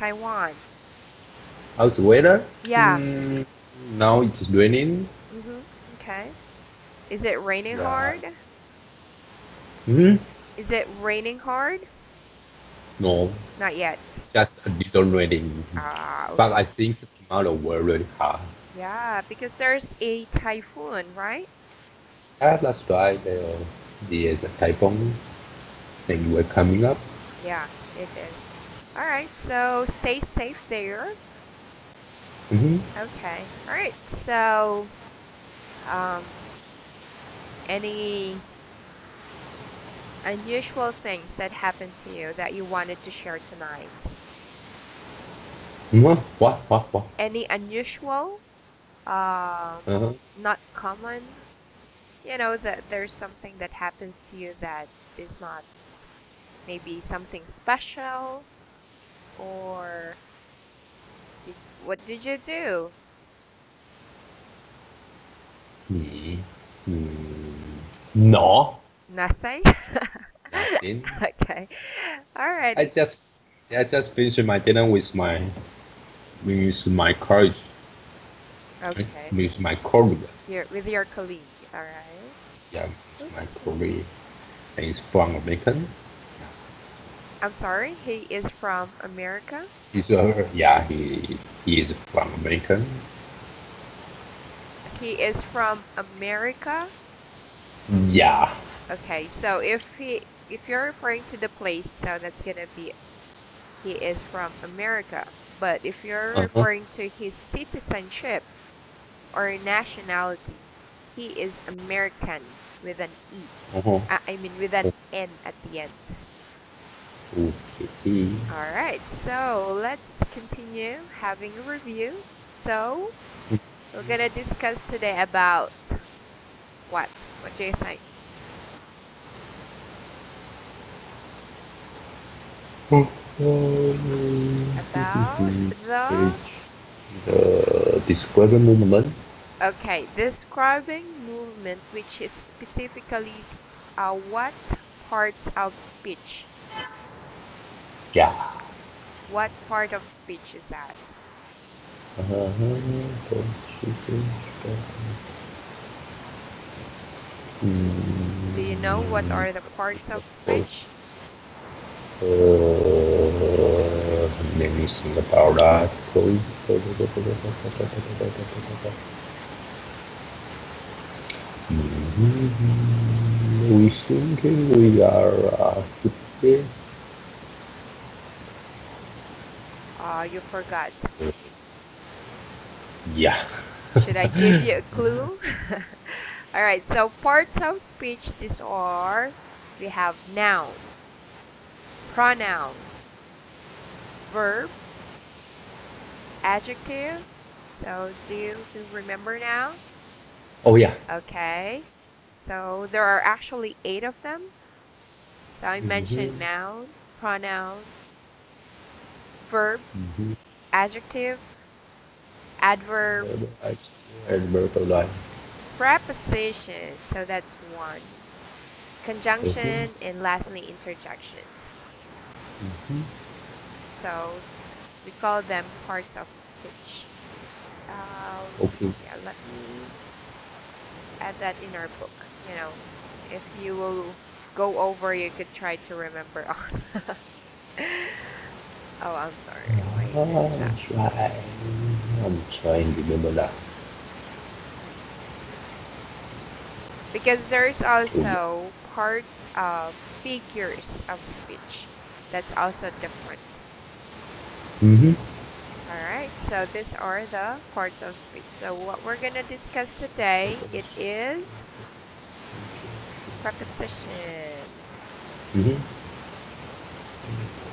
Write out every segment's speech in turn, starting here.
Taiwan? How's the weather? Yeah. Now it's raining. Okay. Is it raining Yeah. hard? Hmm. Is it raining hard? No, Not yet. just a little raining. Ah, But I okay. think tomorrow will really hard. Yeah, because there's a typhoon, right? Yeah, that's right. There's a typhoon and we're coming up. Yeah, it is. All right, so stay safe there. Hmm. Okay. All right. So, um, any unusual things that happened to you that you wanted to share tonight? What? Any unusual, um, Uh-huh. not common? You know, that there's something that happens to you that is not maybe something special, or what did you do? Me? Hmm. No, Nothing? nothing. Okay. All right. I just I just finished my dinner with my colleague. Okay. With my colleague. With your colleague. All right. Yeah, with my Okay. colleague. And he's from American. I'm sorry, he is from America? He is from American. He is from America? Yeah. Okay, so if you're referring to the place, so that's gonna be he is from America. But if you're Uh-huh. referring to his citizenship or nationality, he is American with an E. Uh-huh. I mean with an N at the end. Okay. All right, so let's continue having a review. So we're gonna discuss today about what? What do you think? About the The describe movement. okay, describing movement, which is specifically what parts of speech? Yeah. What part of speech is that? Do you know what Mm, are the parts of speech? let me think about that. We thinking we are speaking. You forgot. Yeah. Should I give you a clue? All right, so parts of speech, these are we have noun, pronoun, verb, adjective. So do you remember now? Oh yeah. Okay. So there are actually 8 of them. So I Mm-hmm. mentioned noun, pronoun, verb, Mm-hmm. adjective, adverb, Adverb line. preposition. So that's one. Mm-hmm. Conjunction and lastly interjection. Mm-hmm. So we call them parts of speech. Okay. Yeah, let me add that in our book. You know, if you will go over, you could try to remember all. Oh, I'm sorry. Why is it not? I'm trying to remember that. Because there's Oh yeah. also parts of figures of speech. That's also different. Mm-hmm. All right, so these are the parts of speech. So what we're going to discuss today, it is preposition. Mm-hmm.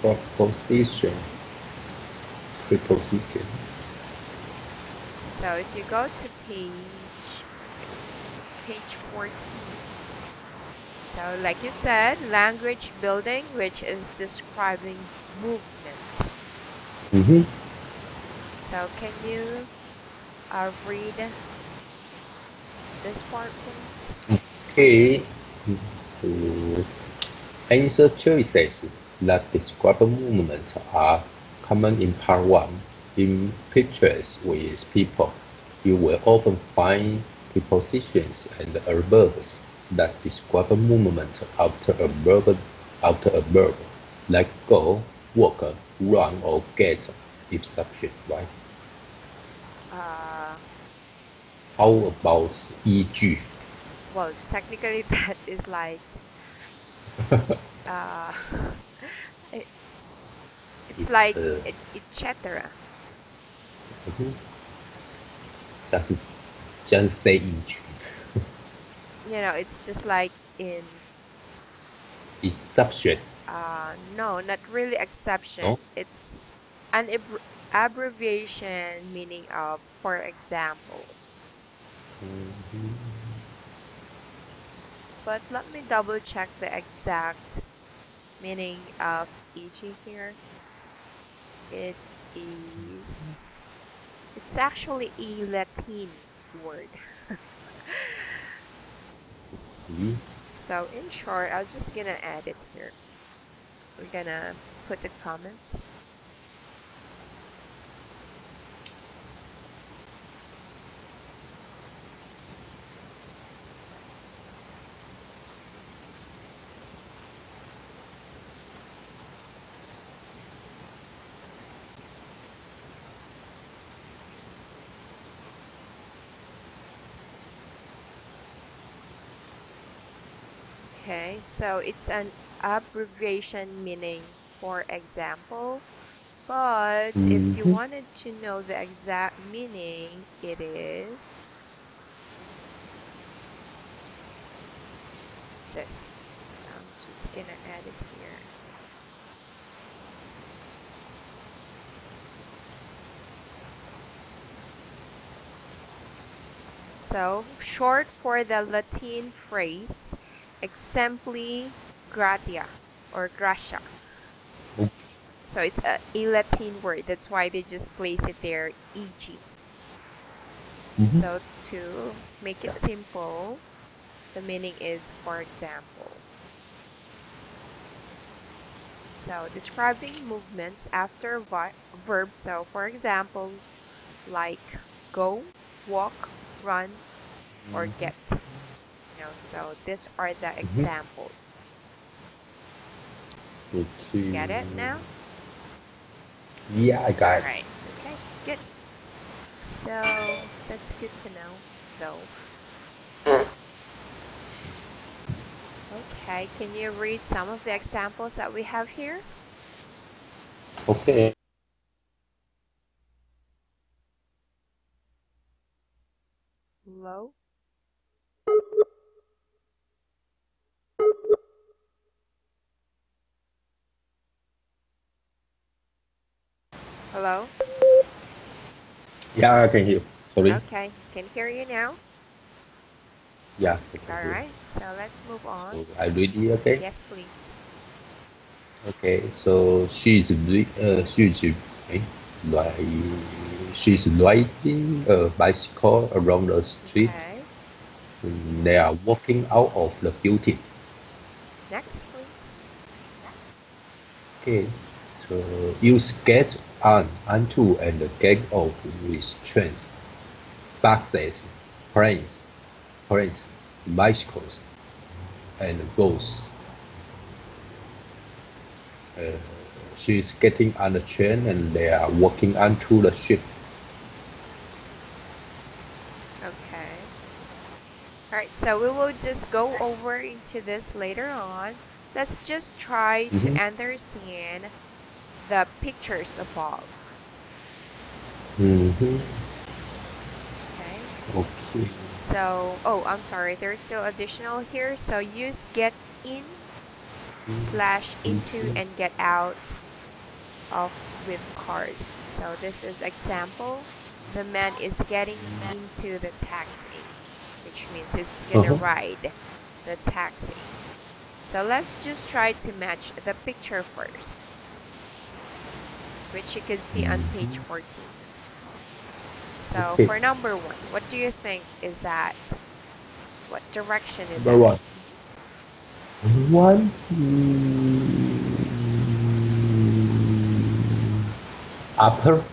Proposition. Preposition. So if you go to page 14. So like you said, language building, which is describing movement. Mm-hmm. So can you read this part, please? Okay. To answer choices that describe movement are common in part one. In pictures with people, you will often find prepositions and adverbs that describe a movement after a verb, like go, walk, run, or get, if subject, right? Uh, How about e.g.? well, technically that is like uh, it, it's It's like etc. mhm, just just say e.g. It's just like in It's subject, no, not really no? exception. It's an abbreviation meaning of for example. Mhm. But let me double check the exact meaning of EG here. It is it's actually a Latin word. Mhm. So in short, I'm just gonna add it here. We're gonna put a comment. Okay, so it's an abbreviation meaning for example, but if you Mhm. wanted to know the exact meaning, it is this. I'm just gonna add it here. So, short for the Latin phrase exempli gratia or gratia. So it's a Latin word. That's why they just place it there, e.g. Mhm. So to make it Yeah. simple, the meaning is for example. So describing movements after verbs. So for example, like go, walk, run, or get. So these are the Mhm. examples. Okay. Get it now? Yeah, I All got it. right. Okay, good. So that's good to know, though. Okay, can you read some of the examples that we have here? Okay. Hello? Hello? Yeah, I can hear. Sorry. Okay, can hear you now. Yeah, I can All hear. right, so let's move on. So I read it, okay? Yes, please. Okay, so eh, ri- she's riding a bicycle around the street. Okay, They are walking out of the building. next, please. Okay, so use get on onto and get off with trains, buses, planes, planes, bicycles, and boats. Uh, she's getting on the train and they are walking onto the ship. Okay. All right, so we will just go over into this later on. Let's just try to Mm-hmm. understand the pictures above. Mm-hmm. Okay. Okay. So, oh, I'm sorry, there's still additional here. So use get in slash into Mm-hmm. and get out of with cars. So this is example. The man is getting into the taxi, which means he's gonna Uh-huh. ride the taxi. So let's just try to match the picture first, which you can see on page Mm-hmm. 14. So Okay. for number one, what do you think is that? What direction is Number that? one. Mhm. One. Upper.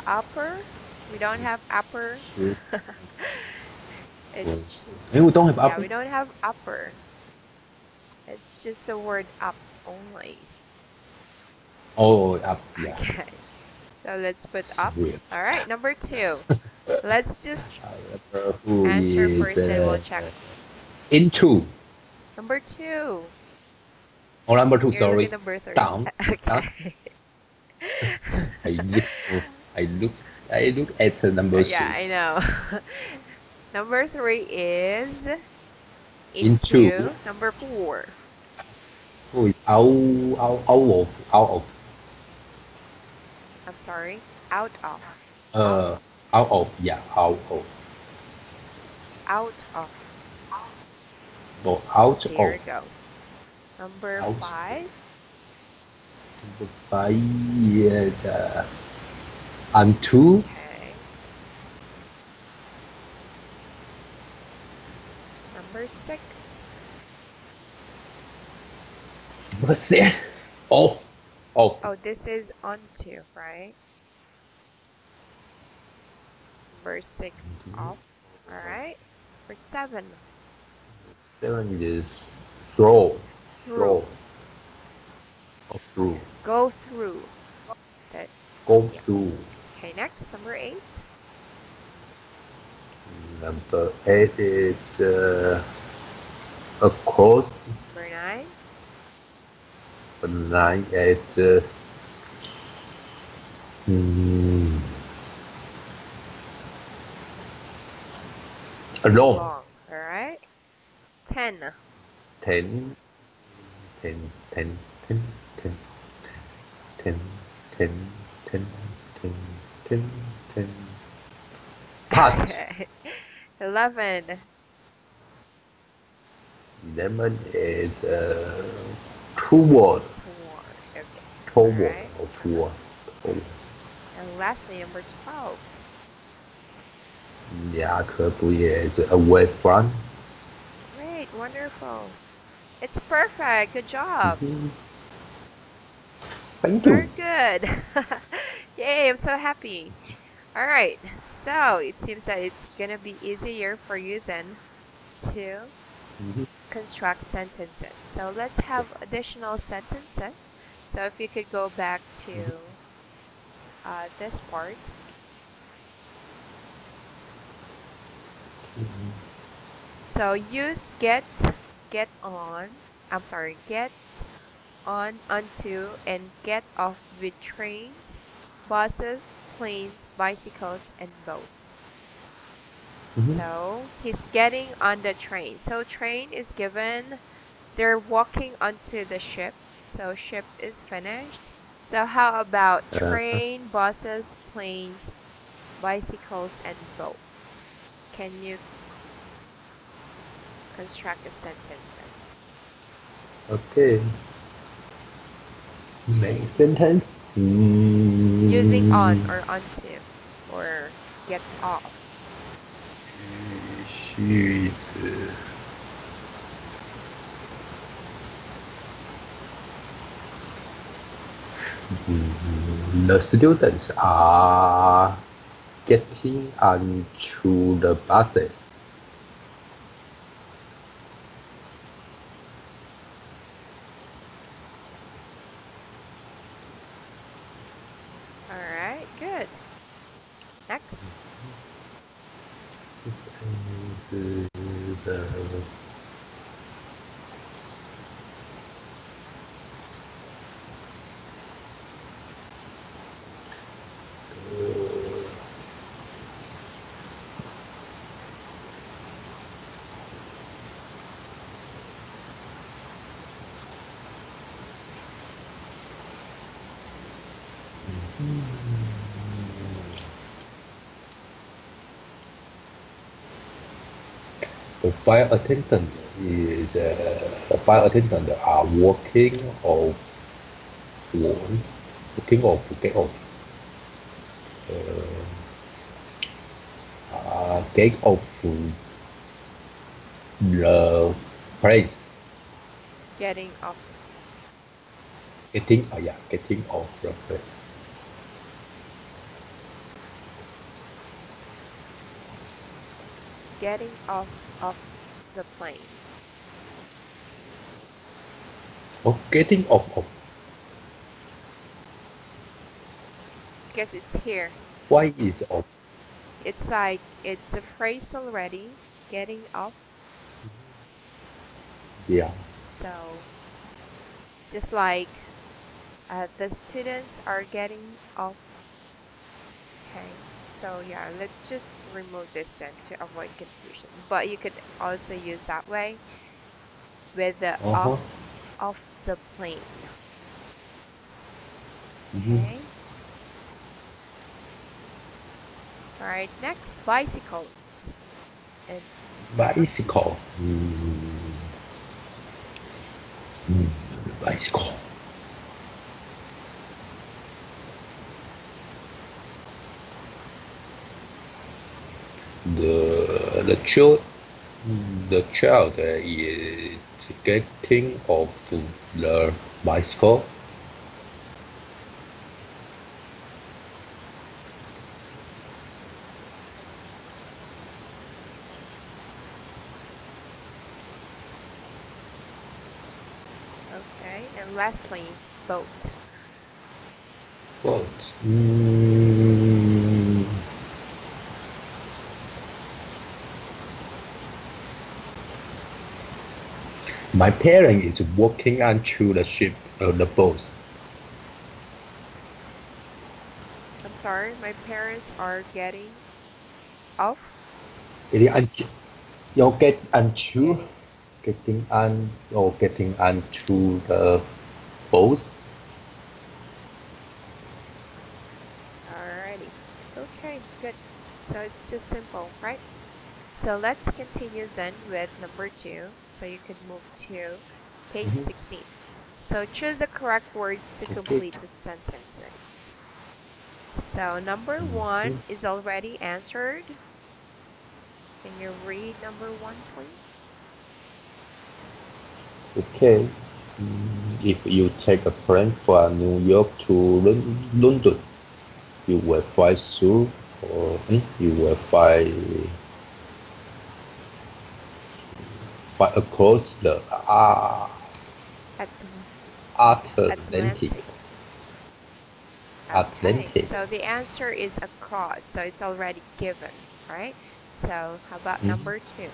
Upper? We don't have upper. Three. It's We don't have yeah, upper. we don't have upper. It's just the word up only. Oh, up. Yeah. Okay. So let's put up. Sweet. All right, number 2. Let's just Who answer is first and we'll check. into? Number 2. Oh, number 2. You're looking Sorry. number 3. Down. It's down. Okay. I look. I look. I look at number Yeah, 3. I know. Number 3 is Into. into. Number 4. Who is out of. I'm sorry. Out of. Out of. Yeah. Out of. Out of. No, out There of. you go. Number Out. 5. Number 5 is unto. Okay. Number 6. What's that? Off. Off. Oh, this is onto, right? Number 6 off. All right. Number 7. 7 is throw. Through. Or through. Go through. That. Go Yeah. through. Okay, next, number 8. Number 8 is across. Number 9. Number 9 is along. Long. All right. 10. 10. 10. 10. 10. 10. 10. 10. 10. 10. 10. 10. Past. Okay. 11. 11 is toward. Toward. Okay. Toward. Alright. Or toward. Toward. And lastly, number 12. Yeah, correctly is away from. Great. Wonderful. It's perfect. Good job. Thank Very you. good. Yay, I'm so happy. All right. So it seems that it's going to be easier for you then to construct sentences. So let's have additional sentences. So if you could go back to this part. So use get on, get on, onto, and get off with trains, buses, planes, bicycles, and boats. So he's getting on the train. So train is given. They're walking onto the ship. So ship is finished. So how about train, buses, planes, bicycles, and boats? Can you construct a sentence then? Okay. Make sentence. Using on or onto or get off. She is. The students are getting onto the buses. All right, good. Next. The fire attendant are working get off get off the place. Getting off. getting off the plane. Getting off the plane. Or getting off of. Because it's here. Why is off? It's like it's a phrase already. Getting off. Yeah. So just like the students are getting off. Okay. So yeah, let's just remove this then to avoid confusion. But you could also use that way with the Uh-huh. off the plane. Mm-hmm. Okay. All right. Next, bicycles. It's number Bicycle. Mm, bicycle. The child is getting off the bicycle. okay. And lastly, boat. But my parent is walking onto the ship, the boat. I'm sorry, my parents are getting off. Jadi you get onto getting on or getting onto the boat. Alrighty. Okay, good. So it's just simple, right? So let's continue then with number 2. So you could move to page Mm-hmm. 16. So choose the correct words to Okay. complete the sentences. So number Mm-hmm. 1 is already answered. Can you read number 1, please? Okay. If you take a plane from New York to London, you will fly through, or you will fly across the At Atlantic. Atlantic. Okay, Atlantic. so the answer is across, so it's already given, right? So how about Mm. number 2?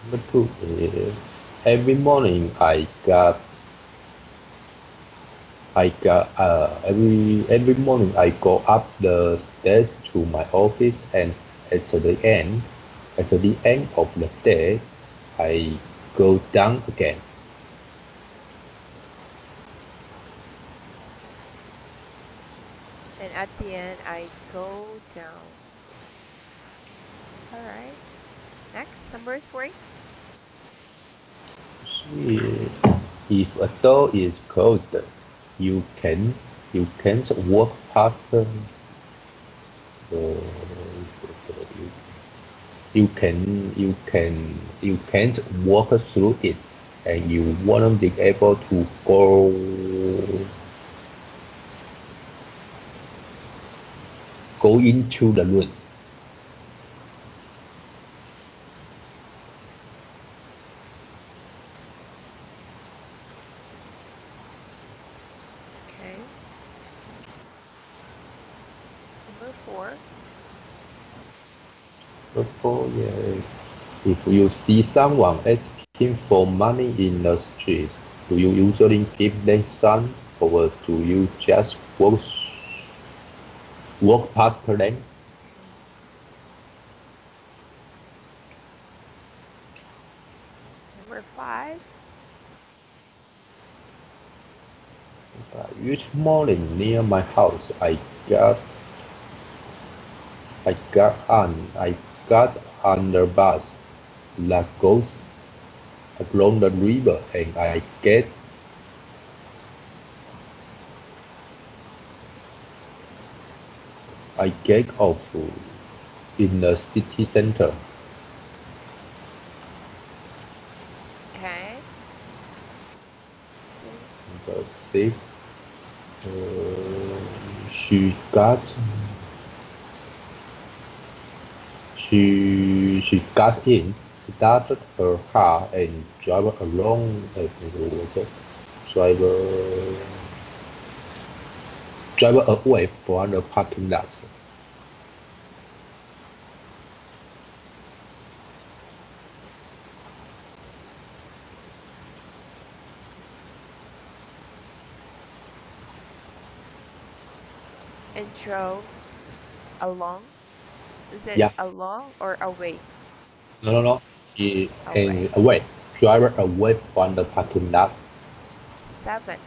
Number two is every morning every morning I go up the stairs to my office, and at the end of the day I go down again. And at the end, I go down. All right. Next, number 3. See, if a door is closed, you can you can't walk past the you can't walk through it, and you won't be able to go into the room. Okay. Number 4. Therefore, yeah, if you see someone asking for money in the streets, do you usually give them some, or do you just walk past them? Number 5. Each morning near my house, I got on the bus that goes along the river, and I get off in the city center. Okay. thief. She got got in, started her car, and drive along. Driver drive away from the parking lot. And drove along. Is it Yeah, along or away? no. She and Away. away. Driver away from the parking lot. 7.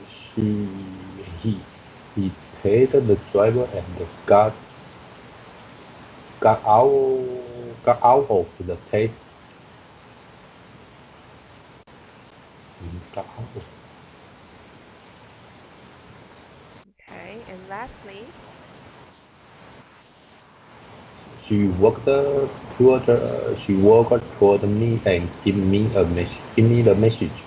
She he he paid the driver and got out got out of the taxi. Got out of. Okay. And lastly, She walked toward me and give me the message.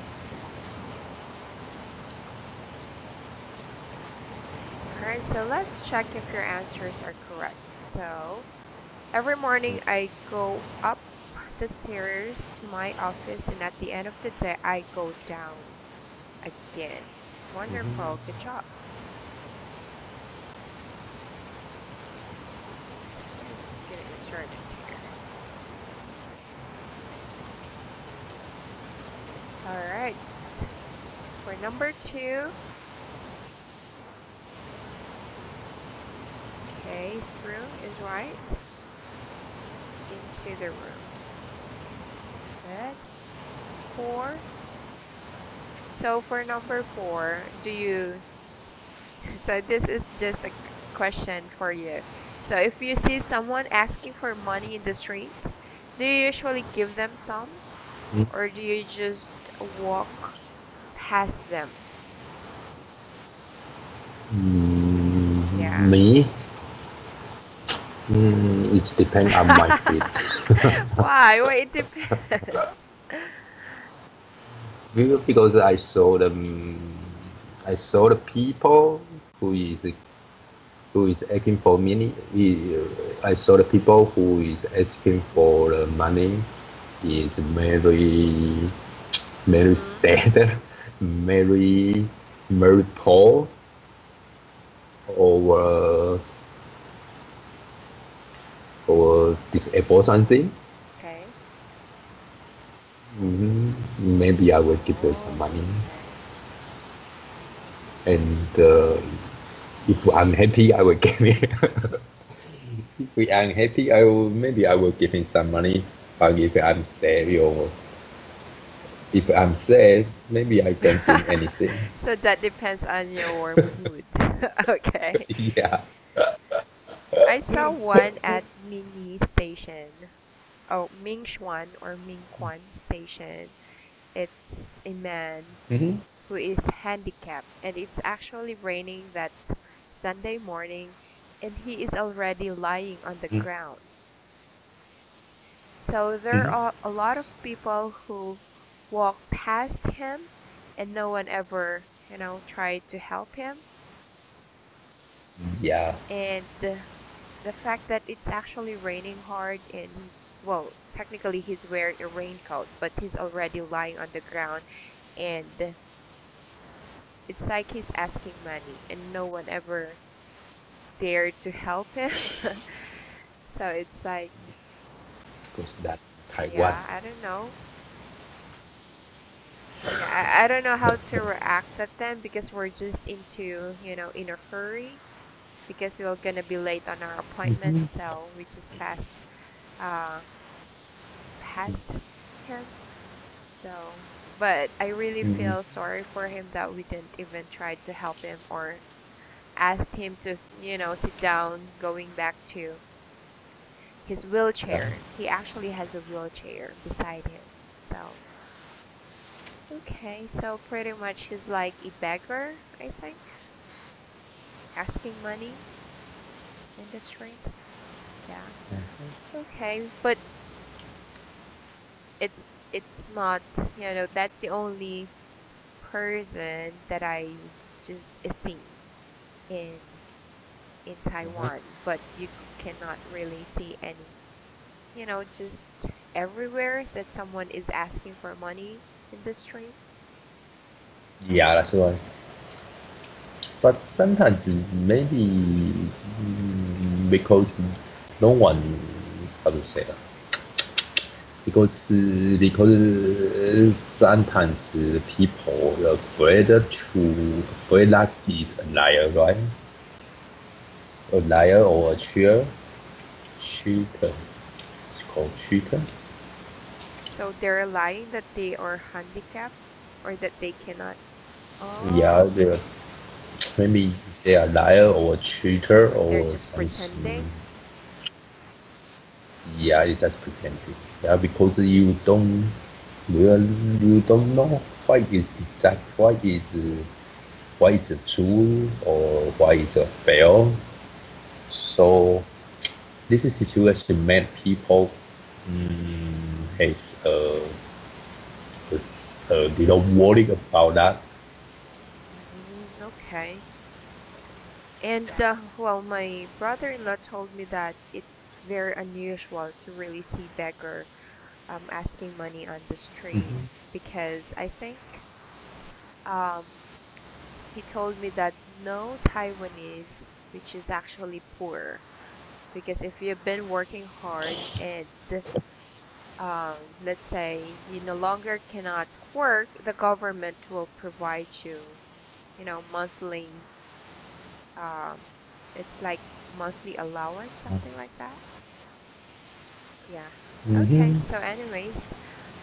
alright, so let's check if your answers are correct. So, every morning I go up the stairs to my office, and at the end of the day, I go down again. Wonderful. Mhm. Good job. Okay, I'm just getting started here. Alright. For number 2, okay, through is right. Into the room. Good. 4. So for number 4, so this is just a question for you. So if you see someone asking for money in the street, do you usually give them some, or do you just walk past them? Yeah. Me, it depends on my feet. Why? Why it depends. Because I saw the people who is who is asking for money. I saw the people who is asking for the money is very Mm-hmm. sad, very very poor, or disabled something. Okay. Maybe I will give her some Oh, money, okay. and if I'm happy, I will give it. If we unhappy, I will give him some money. But if I'm sad or if I'm sad, maybe I don't do anything. So that depends on your mood. Okay. Yeah. I saw one at Mini Station. Oh, Mingxuan or Mingquan Station. It's a man Mm-hmm. who is handicapped, and it's actually raining that Sunday morning, and he is already lying on the ground. So there Mm-hmm. are a lot of people who walk past him, and no one ever, tried to help him. Yeah. And the fact that it's actually raining hard, and well, technically he's wearing a raincoat, but he's already lying on the ground, and it's like he's asking money, and no one ever dared to help him. So it's like, Because that's Taiwan. yeah, I don't know. Yeah, I don't know how to react at them because we're just in a hurry because we're gonna be late on our appointment, Mm-hmm. so we just uh passed him. So, but I really Mm-hmm. feel sorry for him that we didn't even try to help him or asked him to, sit down going back to his Yeah. wheelchair. He actually has a wheelchair beside him. So, okay, so pretty much he's like a beggar, I think, asking money in the street. Yeah. Okay, but it's it's not, that's the only person that I just see in Mhm. Taiwan, but you cannot really see any, just everywhere that someone is asking for money in the street. Yeah, that's why. But sometimes maybe because no one, how to say that? Because sometimes people afraid that is a liar, right? A liar or a cheater. It's called cheater. So they're lying that they are handicapped or that they cannot. Yeah, Oh, maybe they are liar or cheater they're or just something. pretending. Yeah, it's just pretending. Yeah, because well, you don't know what is true or what is a fail. So this is situation made people has a little worried about that. Okay. And well, my brother-in-law told me that it's very unusual to really see beggar asking money on the street Mm-hmm. because I think um, he told me that no Taiwanese which is actually poor because if you've been working hard and let's say you no longer cannot work, the government will provide you, monthly, um, it's like monthly allowance, something like that. Yeah. Okay. Mm-hmm. So, anyways,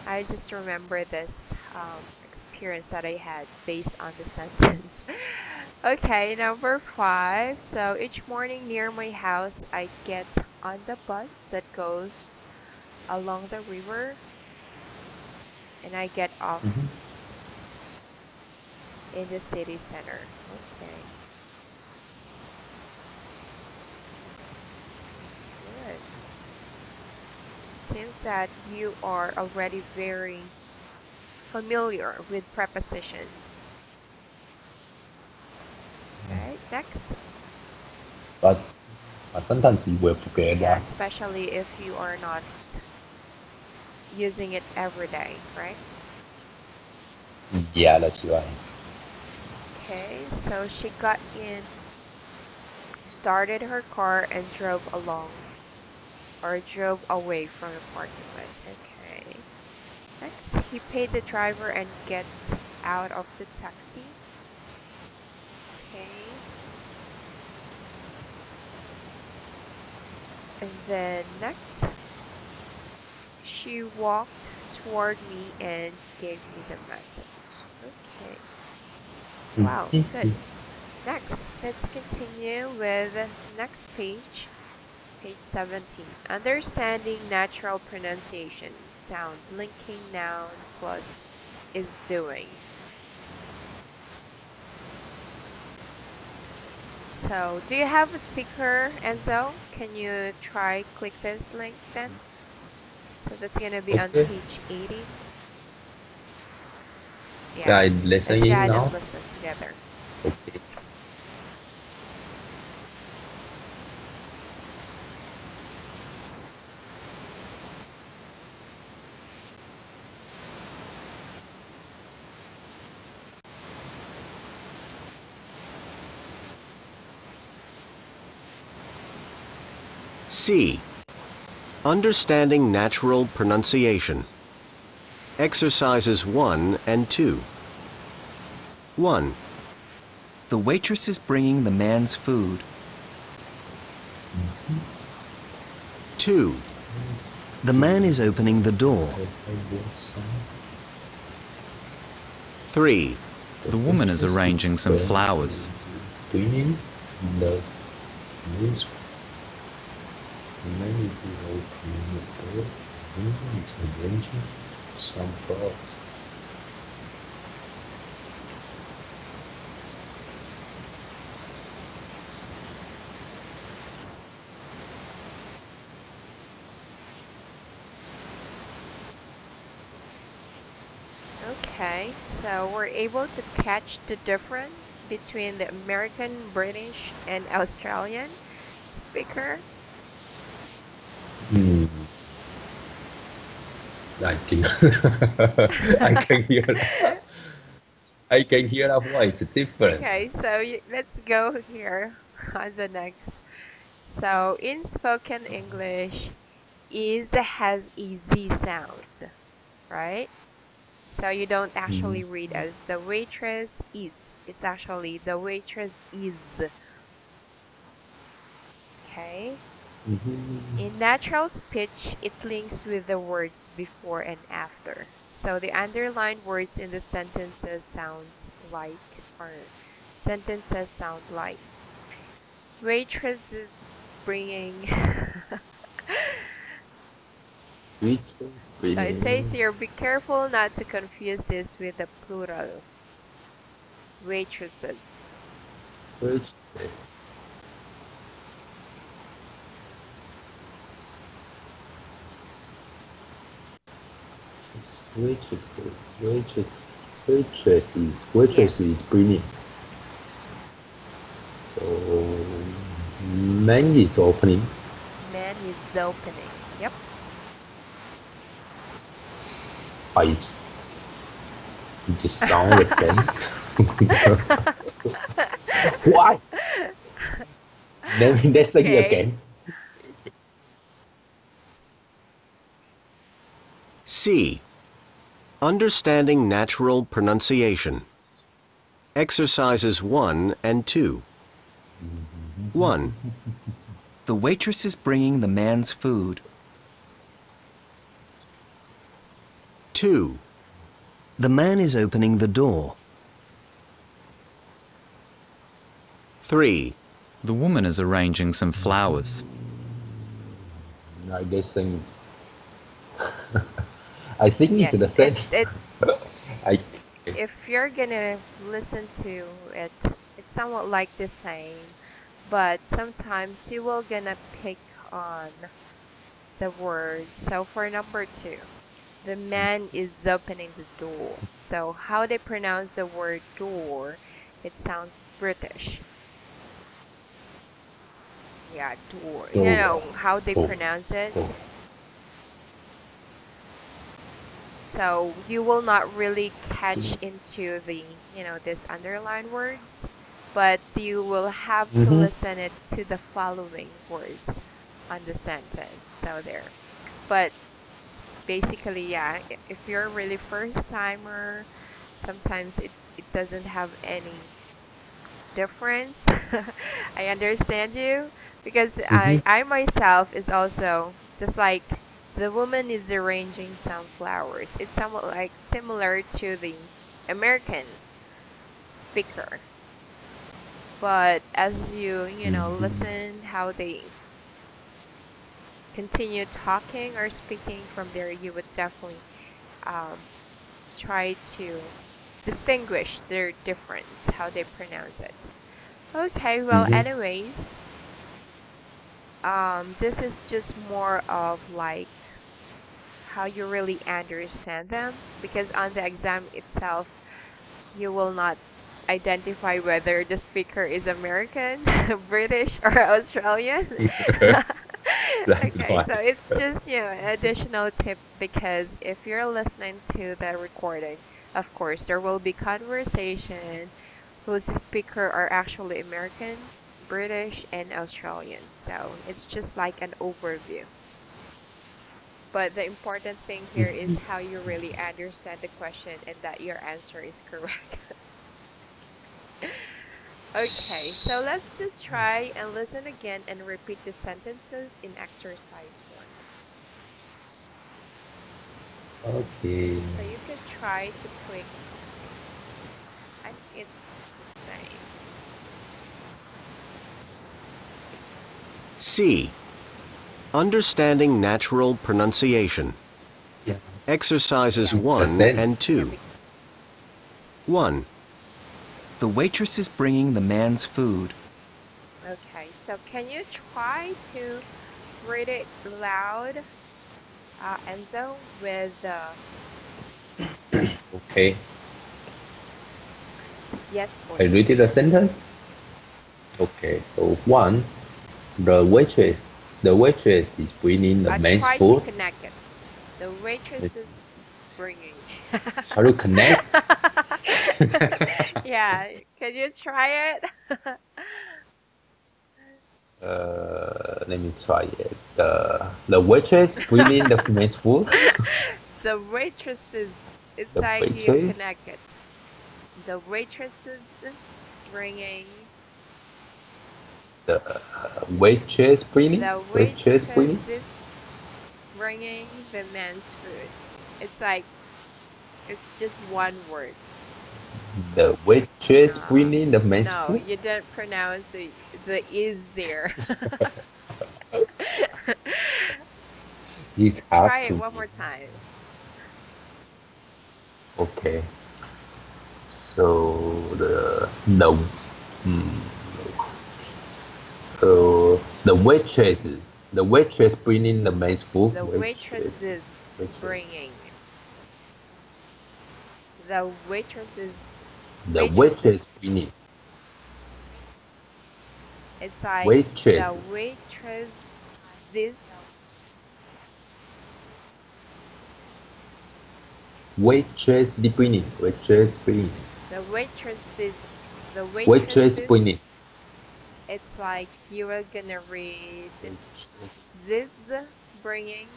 I just remember this experience that I had based on the sentence. Okay, number five. So each morning near my house, I get on the bus that goes along the river and I get off Mm-hmm. in the city center. Okay, good. Seems that you are already very familiar with prepositions. Okay, next. But sometimes you will forget Yeah, that. especially if you are not using it every day, right? Yeah, that's right. Okay, so she got in, started her car, and drove along or drove away from the parking lot. Okay. Next, he paid the driver and get out of the taxi. Okay. And then next, she walked toward me and gave me the message. Okay. Wow, good. Mm-hmm. Next, let's continue with next page, page 17. Understanding natural pronunciation. Sound linking noun plus is doing. So, do you have a speaker, Enzo? Can you try click this link then? So that's gonna be on Okay. page 18. Yeah, Yeah, I'm let's go listening ahead and now. listen together. Okay. C. Understanding natural pronunciation. Exercises 1 and 2. 1, The waitress is bringing the man's food. 2, The man is opening the door. 3, The woman is arranging some flowers. Bringing the news. Many people opening the door. It's arranging some flowers. Okay, so we're able to catch the difference between the American, British, and Australian speaker. Hmm. I can I can hear that. I can hear that voice different. Okay, so let's go here on the next. So in spoken English, is has a Z sound, right? So you don't Mm. actually read as the waitress is. It's actually the waitress is. Okay. Mhm. In natural speech, it links with the words before and after. So the underlined words in the sentences sound like waitress is bringing. Waitress So it says bringing. here, be careful not to confuse this with the plural waitresses. Waitress. Waitress. Waitress. Yes, Waitress is bringing. So man is opening. man is opening. Yep. I just sound the same. Why? Let's say it Okay. again. C. Understanding natural pronunciation. Exercises 1 and 2. 1, The waitress is bringing the man's food. 2, The man is opening the door. 3, The woman is arranging some flowers. I guessing. I think it's Yes, the same. it's I. if you're gonna listen to it, it's somewhat like the same, but sometimes you will gonna pick on the word. So for number 2, the man is opening the door. So how they pronounce the word door, it sounds British. Yeah, door. You Door. know how they Door. pronounce it? Door. So you will not really catch into this underlined words, but you will have to Mm-hmm. listen it to the following words on the sentence. So there. But basically, yeah, if you're a really first timer, sometimes it doesn't have any difference. I understand you because Mm-hmm. I myself is also just like the woman is arranging some flowers. It's somewhat like similar to the American speaker. But as you Mm-hmm. listen how they continue talking or speaking from there, you would definitely um, try to distinguish their difference, how they pronounce it. Okay, well, Mm-hmm. anyways, this is just more of like how you really understand them because on the exam itself, you will not identify whether the speaker is American, British, or Australian. That's Okay, why. so it's just, an additional tip because if you're listening to the recording, of course, there will be conversation whose speaker are actually American, British, and Australian. So it's just like an overview. But the important thing here is how you really understand the question and that your answer is correct. Okay, so let's just try and listen again and repeat the sentences in exercise 1. Okay. So you could try to click, I think it's the same. C. Understanding natural pronunciation. Yeah. Exercises Yes, 1 Understand? and yeah, 2. 1, The waitress is bringing the man's food. okay, so can you try to read it loud, Enzo, with the Okay. Yes, I please. read the sentence. Okay, so one, the waitress is bringing the man's Try to food. connect it. The waitress is bringing. Shall we connect? Yeah, can you try it? Let me try it. The waitress bringing the man's food. The waitresses, it's The like you waitress, connect it. The waitresses bringing. the waitress bringing, The waitress bringing, waitresses bringing the man's food. It's like it's just one word. the waitress No, bringing the man's no, food. you didn't pronounce the is there. He's Try it asking one me. more time. Okay, so hmm, the waitress bringing the man's food. The Waitress, waitresses waitress, bringing. The waitresses, the waitresses. waitress bringing, It's like the waitress, waitresses, waitress bringing, waitress bringing, the waitresses, the waitress waitresses. bringing, It's like you are gonna read waitress, this bringing.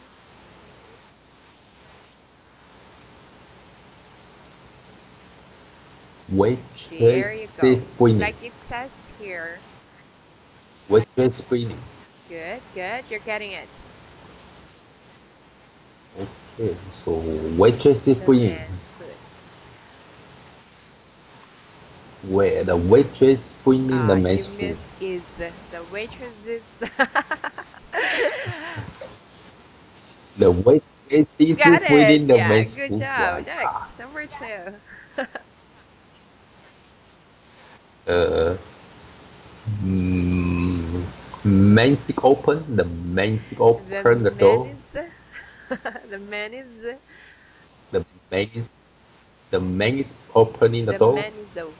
There you waitress go. bringing, Like it says here. waitress bringing. Good, good. You're getting it. Okay, so waitress The bringing, man's food. where the waitress bringing the You man's food. missed is the waitresses. The waitress is Got it. bringing the Yeah, man's good food. job. Wow, Next, number two. uh, mm, man's open. The man's The open the man door. is the man is The man is the man is opening the the door. man is the.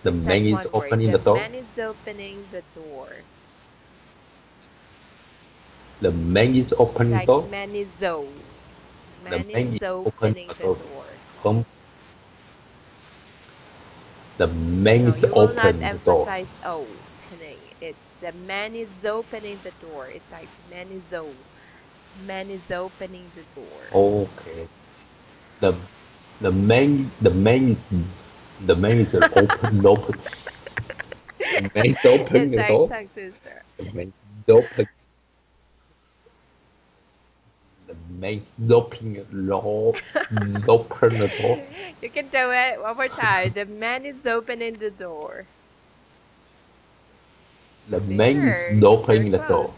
The It's like man is one word. opening The the door. man is opening the door. The man is opening the Like door. man is zo. The Man man is is opening opening the the door. door. Home. The man No, is you will not opening the door. emphasize opening. It's the man is opening the door. It's like man is man is opening the door. Okay. The the man is open. The man is opening It's the like door. tongue twister. The man is open. The man is open the door. You can do it one more time. The man is opening the door. The man is There, you're opening the close. door.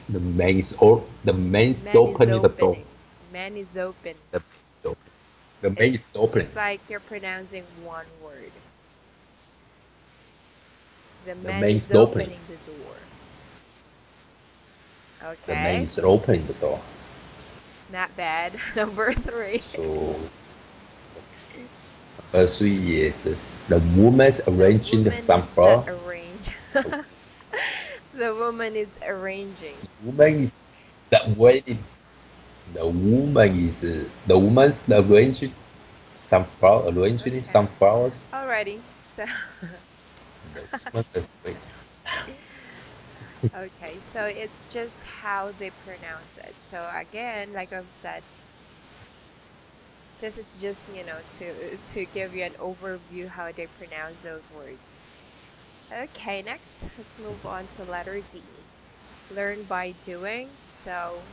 The man is Man is opening the door. opening. Man is open. The man is open. The man It's is opening. just like you're pronouncing one word. The The man man is is opening. opening the door. The man Okay, is opening the door. not bad. Number three. So, 所以 the woman's The arranging the woman is sunflower. arrange. The woman is arranging. Woman is the waiting. The woman's arranging arranging Okay. sunflowers. Alrighty. So The woman is waiting. okay, so it's just how they pronounce it. So again, like I've said, this is just, to give you an overview how they pronounce those words. Okay, next, let's move on to letter D. Learn by doing. So,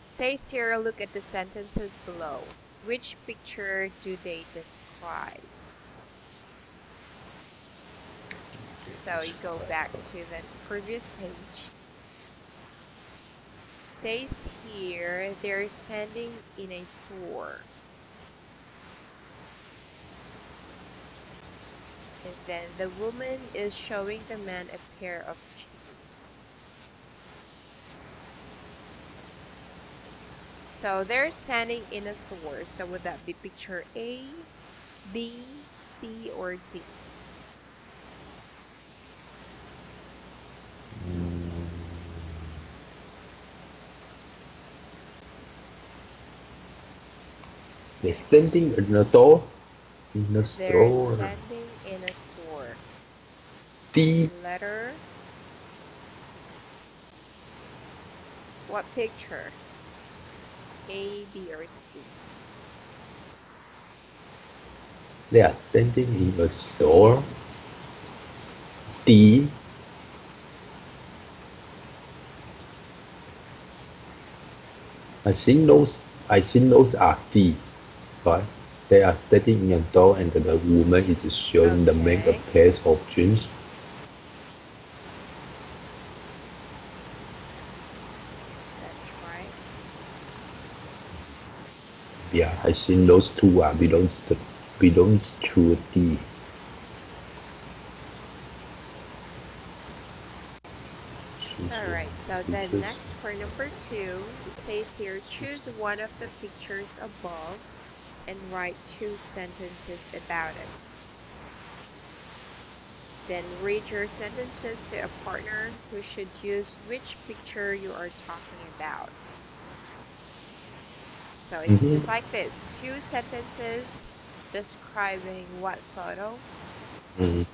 says here, look at the sentences below. Which picture do they describe? So you go back to the previous page. Says here, they're standing in a store. And then the woman is showing the man a pair of jeans. So they're standing in a store. So would that be picture A B, C, or D? They're standing in the door. In the They're store. standing in a store. D. Letter. What picture? A, B, or C? They are standing in a store. D. I think those are D, right? They are standing in a door and the woman is showing the man a Okay. pair of jeans. That's right. Yeah, I think those two are belongs to D. All right, so then next for number 2, it says here, choose one of the pictures above and write 2 sentences about it. Then read your sentences to a partner who should use which picture you are talking about. So it's just like this, 2 sentences describing what photo? Mhm.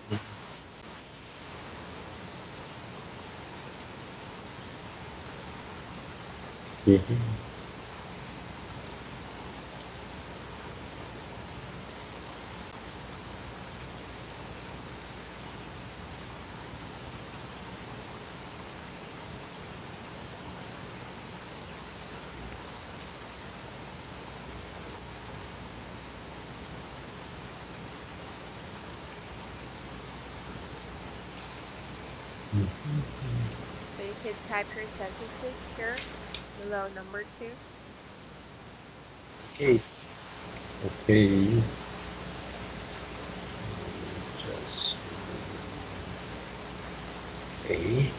Mhm. So you can type your sentences here below number 2. Okay. Okay. Just okay.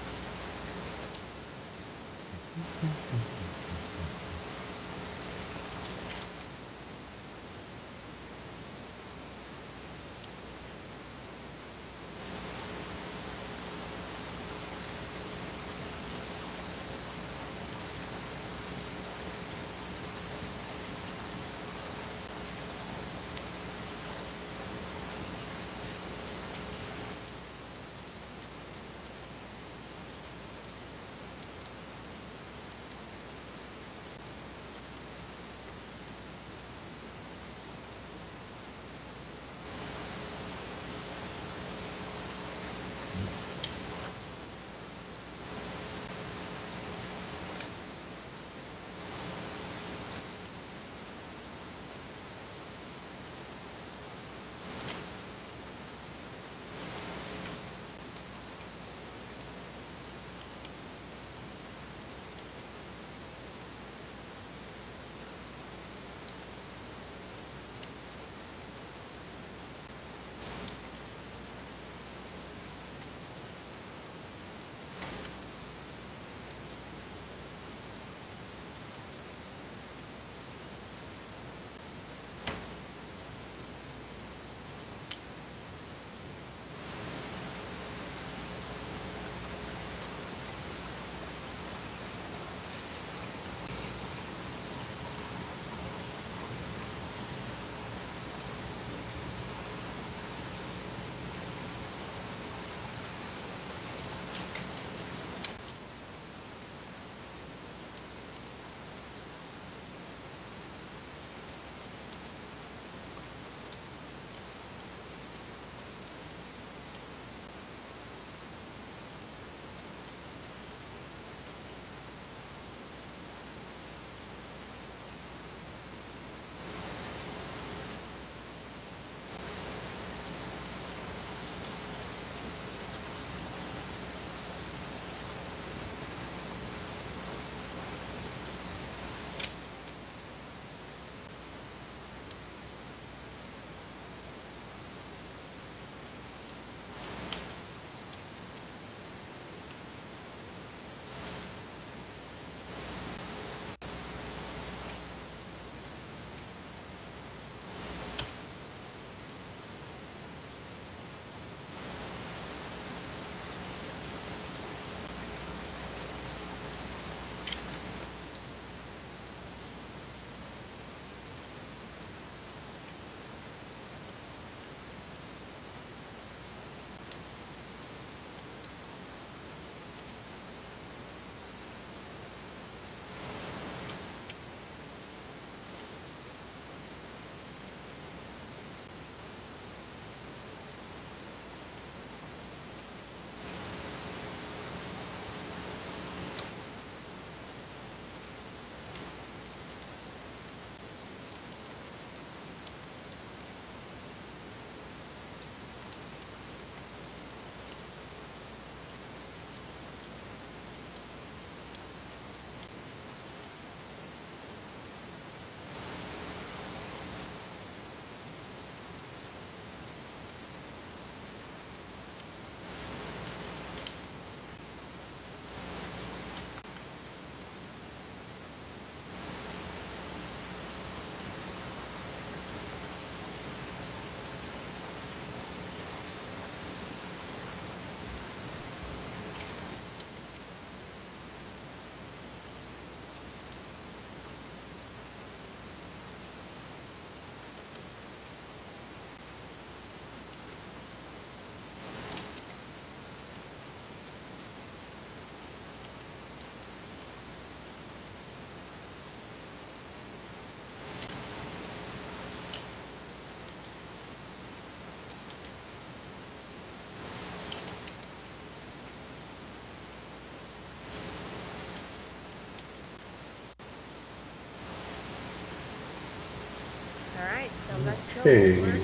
All right, so let's go Okay. over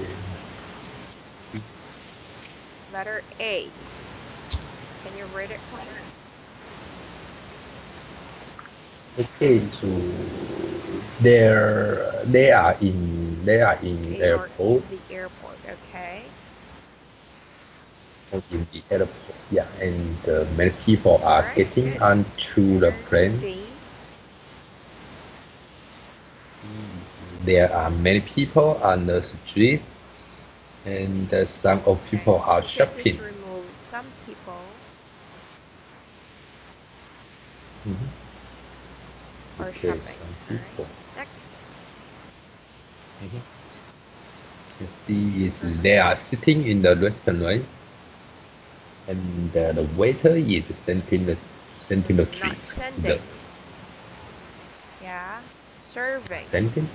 letter A. Can you read it for me? Okay, so they are in They are airport. in the airport, okay? Or in the airport, yeah, and many people All are right, getting good. onto the Letter plane. D. There are many people on the street, and some of Okay, people are we could just shopping. remove some people Mhm. are Okay, shopping. some All right, people. next. Mhm. You see, they are sitting in the restaurant, and the waiter is sending the Not drinks. The sending. Yeah, serving. sending.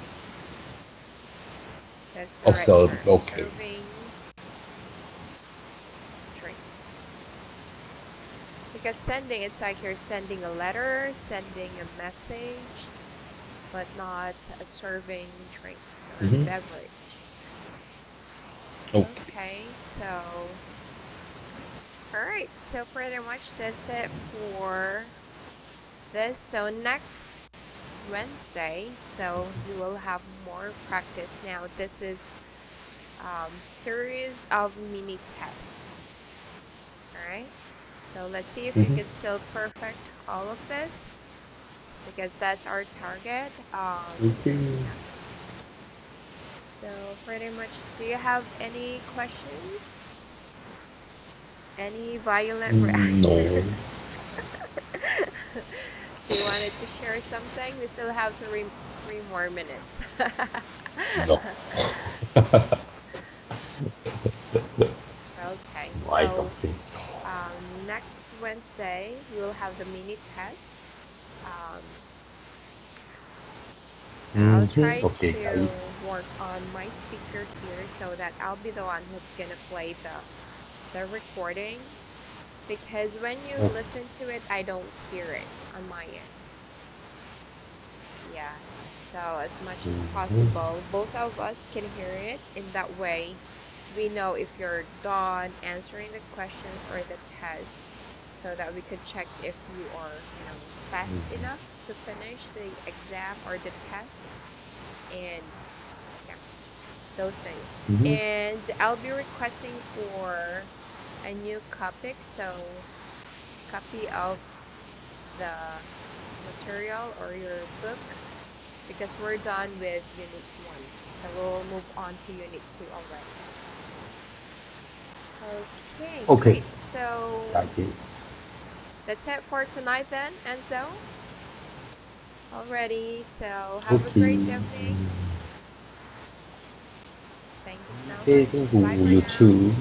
That's the right Also, term. okay. Serving drinks. Because sending, it's like you're sending a letter, sending a message, but not serving drinks or Mhm. beverage. Okay. Okay, so, alright, so pretty much that's it for this. So next Wednesday, so you will have more practice. Now this is series of mini tests. Alright, so let's see if you Mhm. can still perfect all of this, because that's our target. Okay. Yeah. So pretty much, do you have any questions? Any violent No. reaction? Do you wanted to share something? We still have three more minutes. No. Okay, No, I don't so think so. next Wednesday we will have the mini test. Um, I'll try Okay, to guys. work on my speaker here so that I'll be the one who's gonna play the recording, because when you Oh, listen to it, I don't hear it on my end. Yeah. So as much as mhm. possible, both of us can hear it. In that way, we know if you're done answering the questions or the test, so that we could check if you are, fast enough to finish the exam or the test, and yeah, those things. Mhm. And I'll be requesting for a new copy, so copy of the material or your book, because we're done with Unit 1. So we'll move on to Unit 2 already. Okay, Okay. great. So Okay. that's it for tonight then, Enzo. Already. So have a great Okay. evening. Thank you so Okay, much. thank Bye you. for You now. too.